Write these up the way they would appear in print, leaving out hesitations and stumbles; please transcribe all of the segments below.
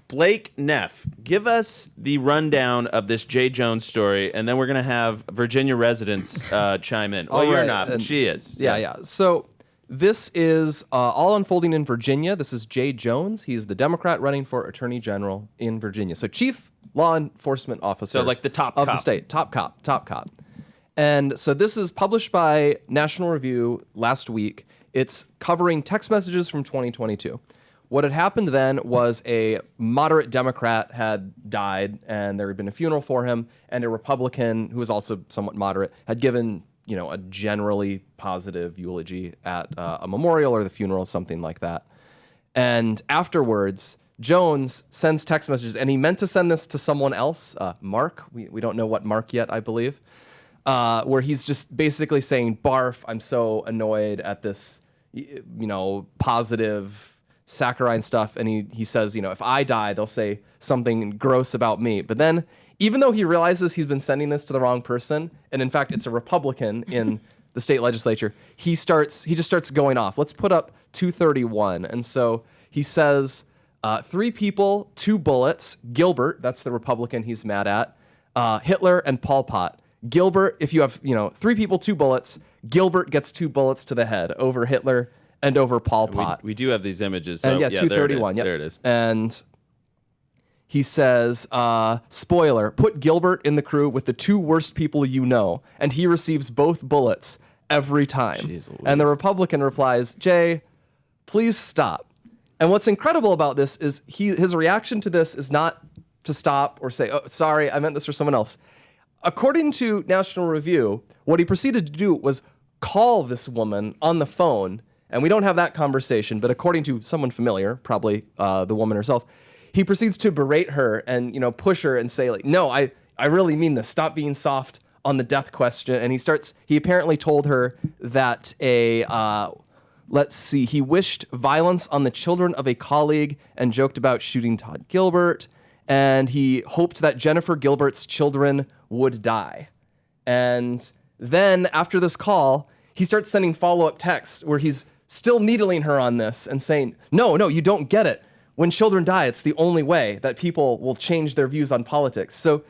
Blake Neff, give us the rundown of this Jay Jones story, and then we're going to have Virginia residents chime in. Well, you're not, but she is. Yeah. So this is all unfolding in Virginia. This is Jay Jones. He's the Democrat running for Attorney General in Virginia. So chief law enforcement officer. So like the top of cop. The state. Top cop. And so this is published by National Review last week. It's covering text messages from 2022. What had happened then was a moderate Democrat had died, and there had been a funeral for him, and a Republican who was also somewhat moderate had given, a generally positive eulogy at a memorial or the funeral, something like that. And afterwards, Jones sends text messages, and he meant to send this to someone else, Mark. We don't know what Mark yet, I believe, where he's just basically saying, barf, I'm so annoyed at this, positive saccharine stuff, and he says, if I die, they'll say something gross about me. But then, even though he realizes he's been sending this to the wrong person, and in fact it's a Republican in the state legislature, he just starts going off. Let's put up 231. And so he says, 3 people, 2 bullets. Gilbert, that's the Republican he's mad at. Hitler and Pol Pot. Gilbert, if you have 3 people, 2 bullets, Gilbert gets 2 bullets to the head over Hitler and over Pol Pot. We do have these images. So and 231. There it is. And he says, spoiler, put Gilbert in the crew with the 2 worst people you know, and he receives both bullets every time. Jeez Louise. And the Republican replies, Jay, please stop. And what's incredible about this is his reaction to this is not to stop or say, oh, sorry, I meant this for someone else. According to National Review, what he proceeded to do was call this woman on the phone. And we don't have that conversation, but according to someone familiar, probably the woman herself, he proceeds to berate her and, push her and say, like, no, I really mean this. Stop being soft on the death question. And he apparently told her that he wished violence on the children of a colleague and joked about shooting Todd Gilbert. And he hoped that Jennifer Gilbert's children would die. And then after this call, he starts sending follow-up texts where he's still needling her on this and saying, no, you don't get it. When children die, it's the only way that people will change their views on politics. So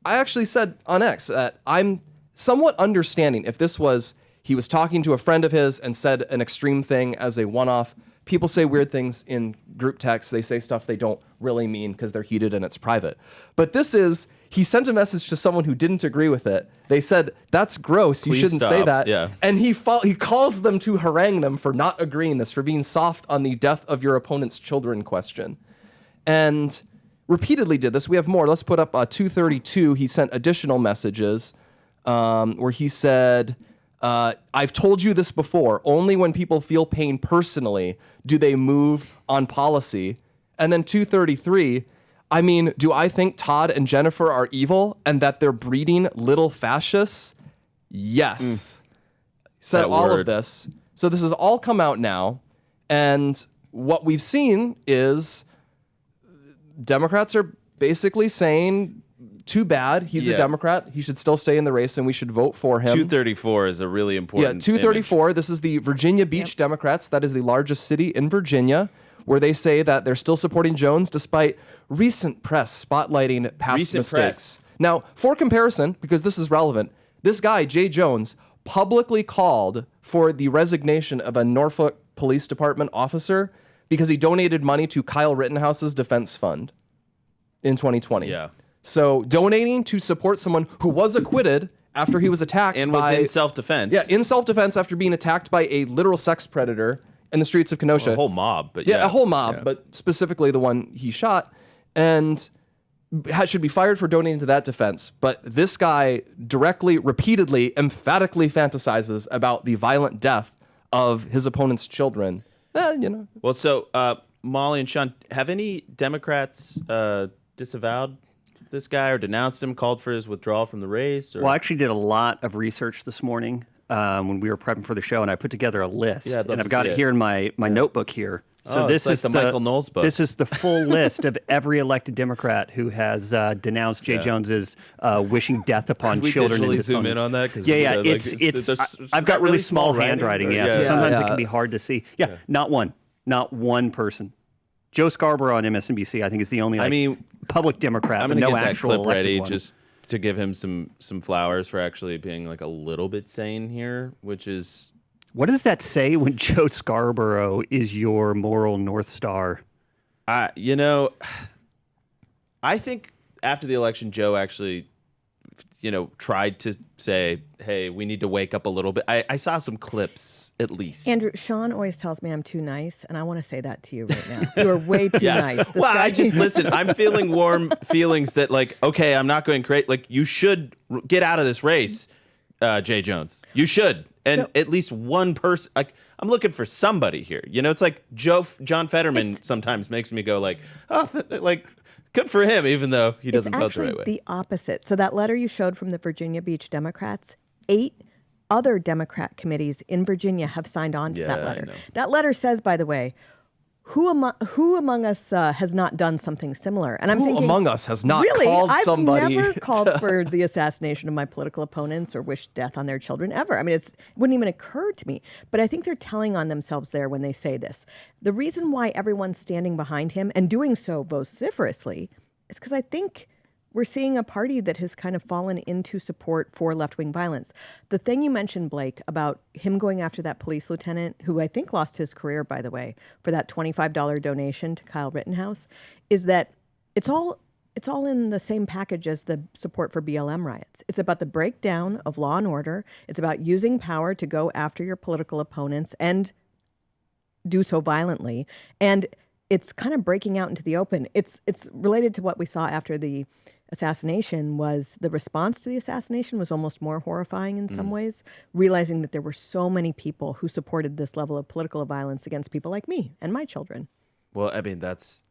I actually said on X that I'm somewhat understanding if he was talking to a friend of his and said an extreme thing as a one-off. People say weird things in group texts. They say stuff they don't really mean because they're heated and it's private. But he sent a message to someone who didn't agree with it. They said, that's gross. You shouldn't say that. Yeah. And he calls them to harangue them for not agreeing this, for being soft on the death of your opponent's children question. And repeatedly did this. We have more. Let's put up 232. He sent additional messages where he said, I've told you this before. Only when people feel pain personally do they move on policy. And then 233, I mean, do I think Todd and Jennifer are evil and that they're breeding little fascists? Yes. Said all of this. So this has all come out now. And what we've seen is Democrats are basically saying, too bad. He's a Democrat. He should still stay in the race, and we should vote for him. 234 is a really important. Yeah, 234. This is the Virginia Beach Democrats. That is the largest city in Virginia, where they say that they're still supporting Jones despite recent press spotlighting past mistakes. Now, for comparison, because this is relevant, this guy, Jay Jones, publicly called for the resignation of a Norfolk Police Department officer because he donated money to Kyle Rittenhouse's defense fund in 2020. Yeah. So donating to support someone who was acquitted after he was attacked and was in self-defense. Yeah, in self-defense after being attacked by a literal sex predator in the streets of Kenosha. A whole mob. But a whole mob, but specifically the one he shot. And should be fired for donating to that defense. But this guy directly, repeatedly, emphatically fantasizes about the violent death of his opponent's children. Well, so Molly and Sean, have any Democrats disavowed this guy or denounced him, called for his withdrawal from the race? Or? Well, I actually did a lot of research this morning when we were prepping for the show, and I put together a list. Yeah, and I've got it here in my notebook here. So this is like the Michael Knowles book. This is the full list of every elected Democrat who has denounced Jay Jones's wishing death upon children. Can we digitally zoom in on that? I've got really small handwriting. So sometimes it can be hard to see. Not one person. Joe Scarborough on MSNBC, I think, is the only public Democrat, I'm but gonna no get that actual clip elected ready one. just to give him some flowers for actually being like a little bit sane here, which is What does that say when Joe Scarborough is your moral North Star? I think after the election, Joe actually, tried to say, hey, we need to wake up a little bit. I saw some clips, at least. Andrew, Sean always tells me I'm too nice, and I want to say that to you right now. You are way too nice. This Well, guy- listen, I'm feeling warm feelings that, okay, I'm not going crazy. You should get out of this race, Jay Jones. You should. And at least one person, I'm looking for somebody here. It's like John Fetterman sometimes makes me go good for him, even though he doesn't vote the right way. It's actually the opposite. So that letter you showed from the Virginia Beach Democrats, 8 other Democrat committees in Virginia have signed on to that letter. That letter says, by the way, who among us has not done something similar? And I'm thinking, among us has not really, called I've somebody never called for the assassination of my political opponents or wished death on their children ever. I mean, it wouldn't even occur to me. But I think they're telling on themselves there when they say this. The reason why everyone's standing behind him and doing so vociferously is because I think we're seeing a party that has kind of fallen into support for left-wing violence. The thing you mentioned, Blake, about him going after that police lieutenant, who I think lost his career, by the way, for that $25 donation to Kyle Rittenhouse, is that it's all in the same package as the support for BLM riots. It's about the breakdown of law and order. It's about using power to go after your political opponents and do so violently. And it's kind of breaking out into the open. It's related to what we saw after the assassination. Was the response to the assassination was almost more horrifying in some ways, realizing that there were so many people who supported this level of political violence against people like me and my children. Well, I mean, that's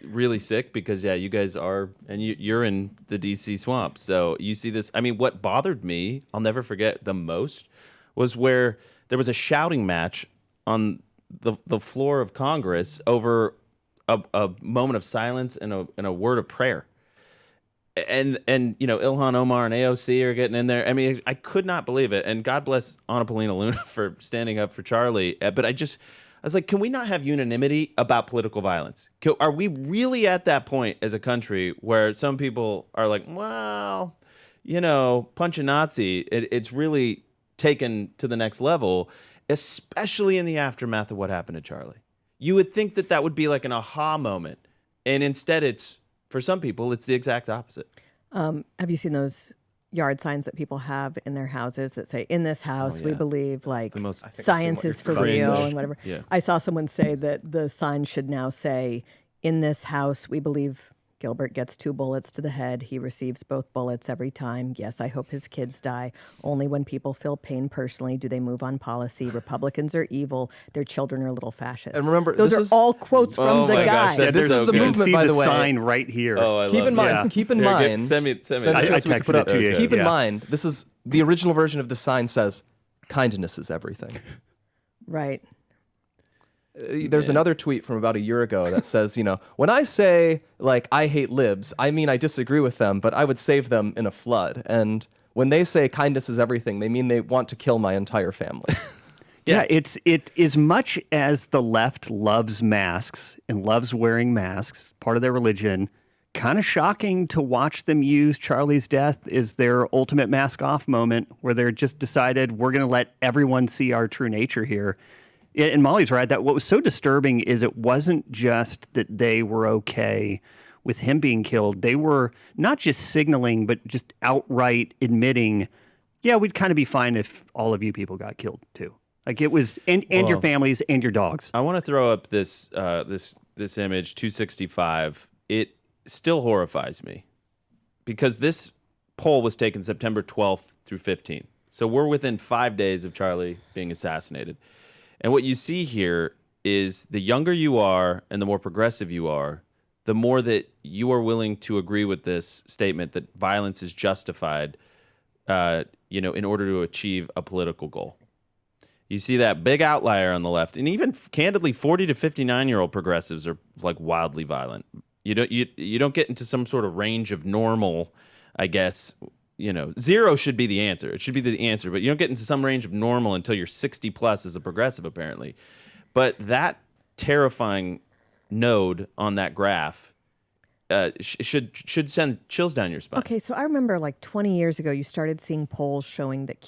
really sick because, you guys are, and you're in the D.C. swamp. So you see this. I mean, what bothered me, I'll never forget the most, was where there was a shouting match on the floor of Congress over a moment of silence and a word of prayer. And Ilhan Omar and AOC are getting in there. I mean, I could not believe it. And God bless Anna Paulina Luna for standing up for Charlie. But I was like, can we not have unanimity about political violence? Are we really at that point as a country where some people are like, well, punch a Nazi, it's really taken to the next level, especially in the aftermath of what happened to Charlie. You would think that would be like an aha moment. And instead for some people, it's the exact opposite. Have you seen those yard signs that people have in their houses that say, in this house, we believe science is for real and whatever? Yeah. I saw someone say that the sign should now say, in this house, we believe Gilbert gets 2 bullets to the head. He receives both bullets every time. Yes, I hope his kids die. Only when people feel pain personally do they move on policy. Republicans are evil. Their children are little fascists. And remember, those this are all quotes from Oh the my guy. gosh, this so is the good. movement, See by the the way. sign right here. Oh, I Keep love in it. mind. Yeah. Keep in Here, mind. send me. Send it I to us, we can texted put it up. to you. Keep in Yeah. mind, this is the original version of the sign says, kindness is everything. Right. There's another tweet from about a year ago that says, when I say, I hate libs, I mean I disagree with them, but I would save them in a flood. And when they say kindness is everything, they mean they want to kill my entire family. Yeah, it as much as the left loves masks and loves wearing masks, part of their religion, kind of shocking to watch them use Charlie's death as their ultimate mask off moment where they're just decided we're going to let everyone see our true nature here. And Molly's right that what was so disturbing is it wasn't just that they were okay with him being killed. They were not just signaling, but just outright admitting, yeah, we'd kind of be fine if all of you people got killed too. Like it was, and your families and your dogs. I want to throw up this image, 265. It still horrifies me because this poll was taken September 12th through 15th. So we're within 5 days of Charlie being assassinated. And what you see here is the younger you are and the more progressive you are, the more that you are willing to agree with this statement that violence is justified, in order to achieve a political goal. You see that big outlier on the left, and even candidly, 40 to 59-year-old progressives are like wildly violent. You don't get into some sort of range of normal, I guess. 0 should be the answer. It should be the answer, but you don't get into some range of normal until you're 60 plus as a progressive, apparently. But that terrifying node on that graph should send chills down your spine. Okay, so I remember like 20 years ago, you started seeing polls showing that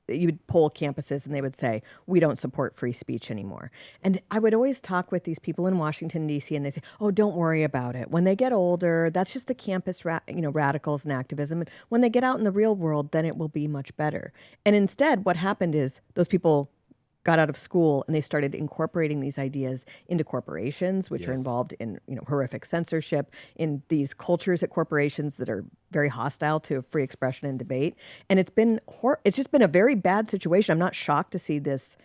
you would poll campuses and they would say, we don't support free speech anymore. And I would always talk with these people in Washington, D.C., and they say, oh, don't worry about it. When they get older, that's just the campus radicals and activism. And when they get out in the real world, then it will be much better. And instead, what happened is those people got out of school and they started incorporating these ideas into corporations, which are involved in horrific censorship, in these cultures at corporations that are very hostile to free expression and debate. And it's just been a very bad situation. I'm not shocked to see this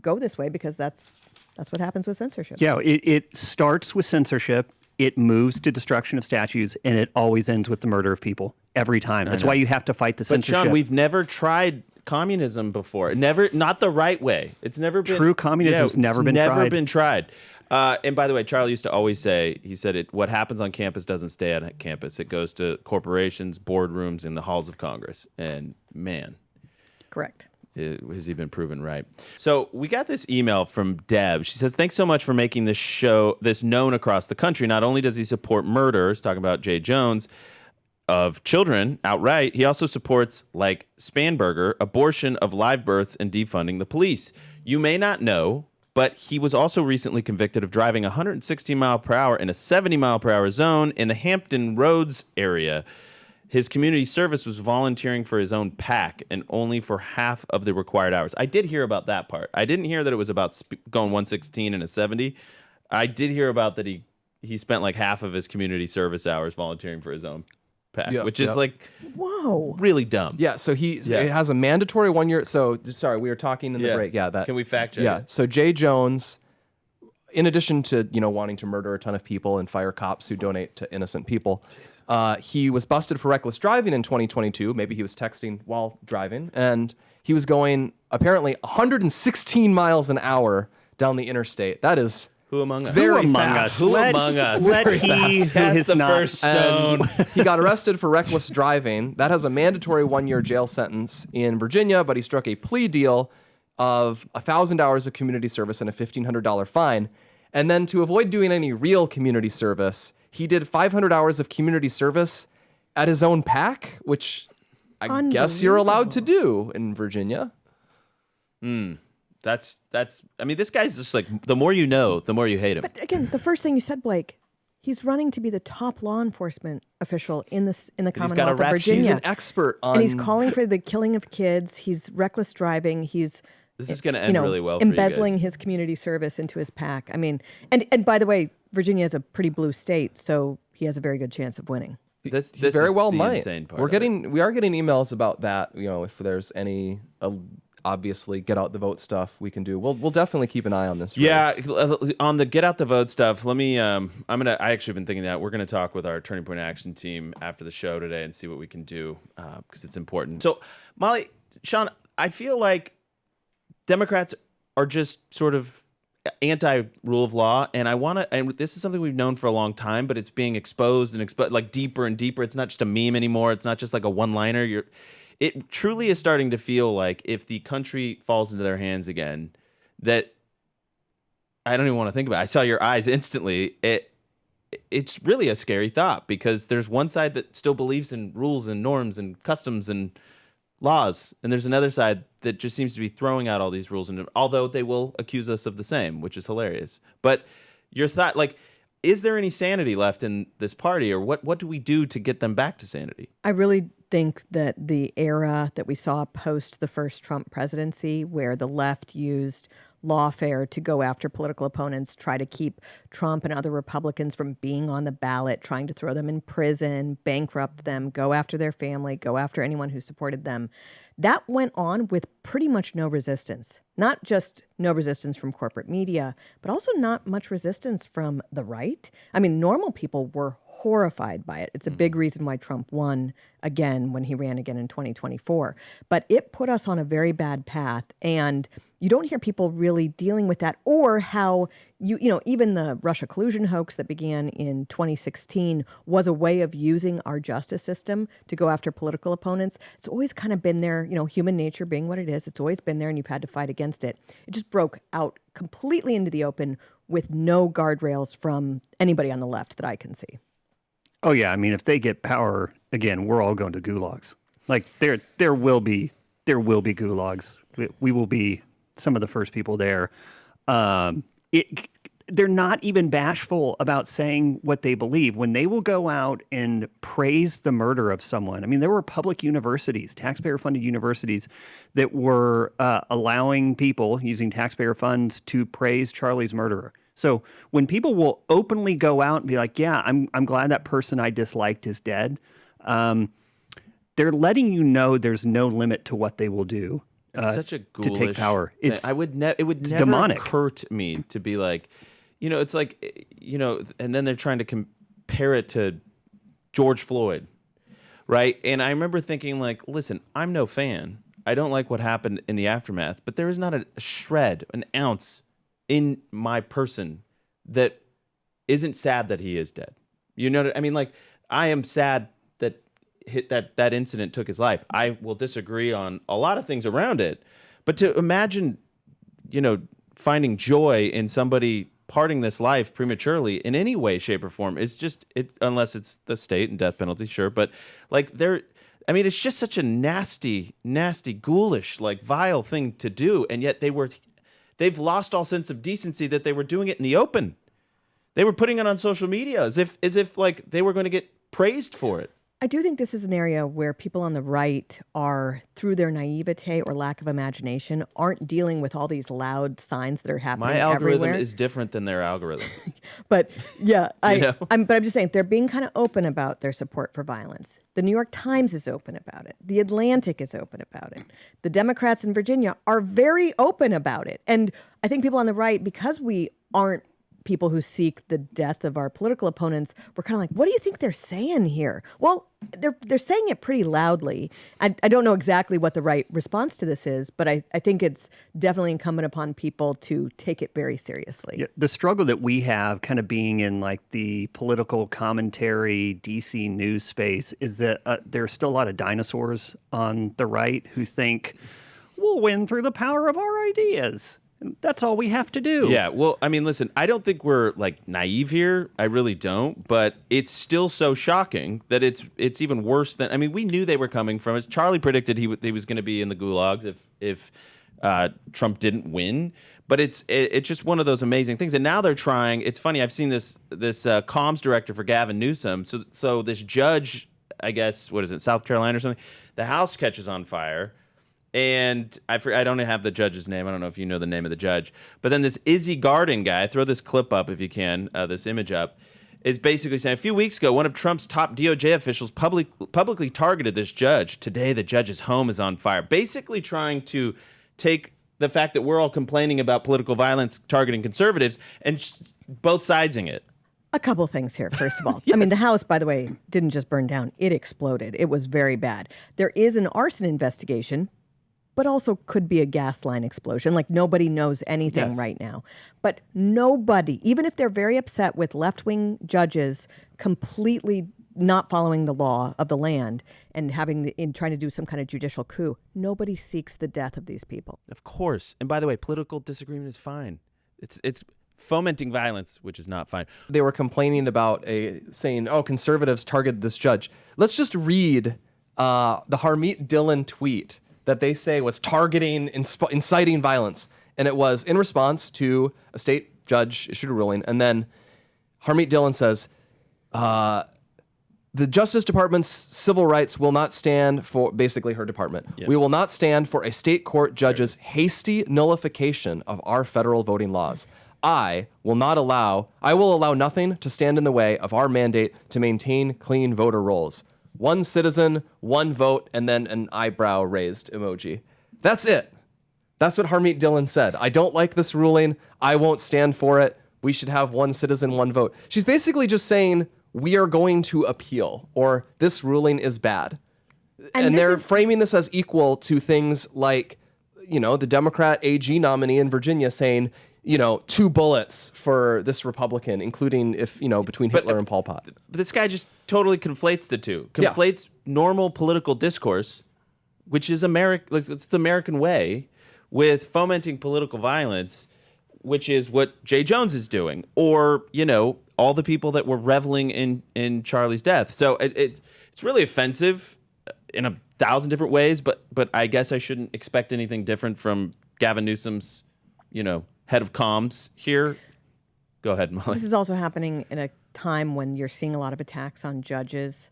go this way because that's what happens with censorship. Yeah, it starts with censorship. It moves to destruction of statues, and it always ends with the murder of people every time. That's why you have to fight the But censorship. Sean, we've never tried communism before. Not the right way. It's never been True communism's never been tried. Never been tried. And by the way, Charlie used to always say, he said, what happens on campus doesn't stay on campus. It goes to corporations, boardrooms, and the halls of Congress. And man, Correct. has he been proven right? So we got this email from Deb. She says, thanks so much for making this known across the country. Not only does he support murders, talking about Jay Jones, of children outright, he also supports, like Spanberger, abortion of live births and defunding the police. You may not know, but he was also recently convicted of driving 116 mile per hour in a 70 mile per hour zone in the Hampton Roads area. His community service was volunteering for his own PAC and only for half of the required hours. I did hear about that part. I didn't hear that it was about going 116 in a 70. I did hear about that he spent like half of his community service hours volunteering for his own PAC, which is like really dumb. Yeah, so it has a mandatory 1 year. So sorry, we were talking in the break. Yeah, that Can we fact check? Yeah, it? so Jay Jones, in addition to wanting to murder a ton of people and fire cops who donate to innocent people, he was busted for reckless driving in 2022. Maybe he was texting while driving, and he was going apparently 116 miles an hour down the interstate. That is Who among us? very among fast. us? Who among us? Let he who Cast has the not. first stone. He got arrested for reckless driving. That has a mandatory 1 year jail sentence in Virginia, but he struck a plea deal of 1,000 hours of community service and a $1,500 fine. And then to avoid doing any real community service, he did 500 hours of community service at his own PAC, which I guess you're allowed to do in Virginia. That's. I mean, this guy's just like, the more you know, the more you hate him. But again, the first thing you said, Blake, he's running to be the top law enforcement official in the got a Commonwealth of rap sheet. Virginia. He's an expert on... and he's calling for the killing of kids. He's reckless driving. He's This is going to end really well for you guys. embezzling his community service into his PAC. I mean, and by the way, Virginia is a pretty blue state, so he has a very good chance of winning. This very is well the might. insane part We of it. are getting emails about that. If there's any obviously get out the vote stuff we can do. We'll definitely keep an eye on this. Yeah, race. on the get out the vote stuff, let me I actually been thinking that we're going to talk with our Turning Point Action team after the show today and see what we can do because it's important. So, Molly, Sean, I feel like Democrats are just sort of anti-rule of law, and and this is something we've known for a long time, but it's being exposed and like deeper and deeper. It's not just a meme anymore. It's not just like a one-liner. It truly is starting to feel like if the country falls into their hands again, that I don't even want to think about it. I saw your eyes instantly. It's really a scary thought because there's one side that still believes in rules and norms and customs and laws, and there's another side that just seems to be throwing out all these rules, and although they will accuse us of the same, which is hilarious. But your thought, like, is there any sanity left in this party, or what do we do to get them back to sanity? I really think that the era that we saw post the first Trump presidency, where the left used lawfare to go after political opponents, try to keep Trump and other Republicans from being on the ballot, trying to throw them in prison, bankrupt them, go after their family, go after anyone who supported them. That went on with pretty much no resistance. Not just no resistance from corporate media, but also not much resistance from the right. I mean, normal people were horrified by it. It's a big reason why Trump won again when he ran again in 2024. But it put us on a very bad path, and you don't hear people really dealing with that, or how even the Russia collusion hoax that began in 2016 was a way of using our justice system to go after political opponents. It's always kind of been there, human nature being what it is. It's always been there, and you've had to fight against it. It just broke out completely into the open with no guardrails from anybody on the left that I can see. Oh yeah, I mean, if they get power again, we're all going to gulags. Like there will be gulags. We will be some of the first people there. They're not even bashful about saying what they believe. When they will go out and praise the murder of someone, I mean, there were public universities, taxpayer-funded universities, that were allowing people using taxpayer funds to praise Charlie's murderer. So when people will openly go out and be like, "Yeah, I'm glad that person I disliked is dead," they're letting you know there's no limit to what they will do. It's such a ghoulish to take power. It would never demonic. occur to me to be like, it's like, and then they're trying to compare it to George Floyd, right? And I remember thinking, like, listen, I'm no fan. I don't like what happened in the aftermath, but there is not a shred, an ounce in my person that isn't sad that he is dead. You know what I mean? Like, I am sad that incident took his life. I will disagree on a lot of things around it, but to imagine, finding joy in somebody parting this life prematurely in any way, shape, or form is just unless it's the state and death penalty, sure. But like it's just such a nasty, ghoulish, like vile thing to do, and yet they've lost all sense of decency that they were doing it in the open. They were putting it on social media as if like they were going to get praised for it. I do think this is an area where people on the right are, through their naivete or lack of imagination, aren't dealing with all these loud signs that are happening My algorithm everywhere. is different than their algorithm. But yeah, know? I'm just saying they're being kind of open about their support for violence. The New York Times is open about it. The Atlantic is open about it. The Democrats in Virginia are very open about it. And I think people on the right, because we aren't people who seek the death of our political opponents, we're kind of like, what do you think they're saying here? Well, they're saying it pretty loudly. I don't know exactly what the right response to this is, but I think it's definitely incumbent upon people to take it very seriously. Yeah, the struggle that we have kind of being in like the political commentary DC news space is that there's still a lot of dinosaurs on the right who think we'll win through the power of our ideas. That's all we have to do. Yeah, well, I mean, listen, I don't think we're like naive here. I really don't. But it's still so shocking that it's even worse than. I mean, we knew they were coming from us. Charlie predicted he was going to be in the gulags if Trump didn't win. But it's just one of those amazing things. And now they're trying. It's funny. I've seen this comms director for Gavin Newsom. So this judge, I guess, what is it, South Carolina or something? The house catches on fire. And I don't have the judge's name. I don't know if you know the name of the judge. But then this Izzy Garden guy, throw this clip up if you can, this image up, is basically saying, a few weeks ago, one of Trump's top DOJ officials publicly targeted this judge. Today, the judge's home is on fire. Basically trying to take the fact that we're all complaining about political violence targeting conservatives and both sidesing it. A couple things here, first of all. Yes. I mean, the house, by the way, didn't just burn down. It exploded. It was very bad. There is an arson investigation, but also could be a gas line explosion. Like, nobody knows anything right now. But nobody, even if they're very upset with left-wing judges completely not following the law of the land and trying to do some kind of judicial coup, nobody seeks the death of these people. Of course. And by the way, political disagreement is fine. It's fomenting violence, which is not fine. They were complaining about saying, "Oh, conservatives targeted this judge." Let's just read the Harmeet Dillon tweet that they say was targeting, inciting violence. And it was in response to a state judge issued a ruling. And then Harmeet Dillon says, the Justice Department's civil rights will not stand for, basically her department, we will not stand for a state court judge's hasty nullification of our federal voting laws. I will allow nothing to stand in the way of our mandate to maintain clean voter rolls. One citizen, one vote, and then an eyebrow raised emoji. That's it. That's what Harmeet Dillon said. I don't like this ruling. I won't stand for it. We should have one citizen, one vote. She's basically just saying we are going to appeal, or this ruling is bad. And they're framing this as equal to things like, the Democrat AG nominee in Virginia saying, 2 bullets for this Republican, including between Hitler and Pol Pot. But this guy just totally conflates the two. Conflates normal political discourse, which is it's the American way, with fomenting political violence, which is what Jay Jones is doing, or all the people that were reveling in Charlie's death. So it's really offensive in 1,000 different ways, but I guess I shouldn't expect anything different from Gavin Newsom's head of comms here. Go ahead, Molly. This is also happening in a time when you're seeing a lot of attacks on judges.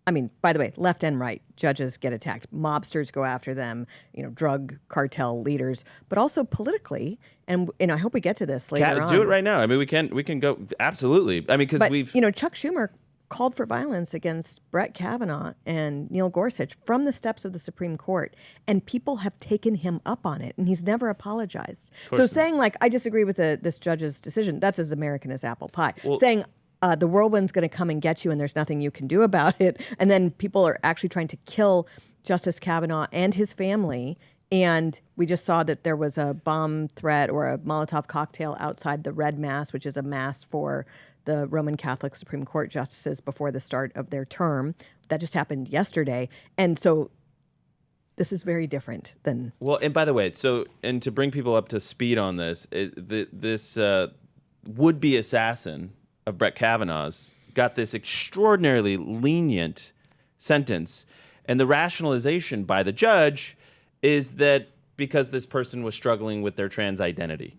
I mean, by the way, left and right, judges get attacked. Mobsters go after them, drug cartel leaders, but also politically. And I hope we get to this later on. Do it right now. I mean, we can go absolutely. I mean, because we've Chuck Schumer called for violence against Brett Kavanaugh and Neil Gorsuch from the steps of the Supreme Court, and people have taken him up on it, and he's never apologized. So saying I disagree with this judge's decision, that's as American as apple pie. Saying the whirlwind's going to come and get you, and there's nothing you can do about it, and then people are actually trying to kill Justice Kavanaugh and his family. And we just saw that there was a bomb threat or a Molotov cocktail outside the Red Mass, which is a mass for the Roman Catholic Supreme Court justices before the start of their term. That just happened yesterday. And so this is very different than... Well, and by the way, and to bring people up to speed on this, this would-be assassin of Brett Kavanaugh's got this extraordinarily lenient sentence. And the rationalization by the judge is that because this person was struggling with their trans identity.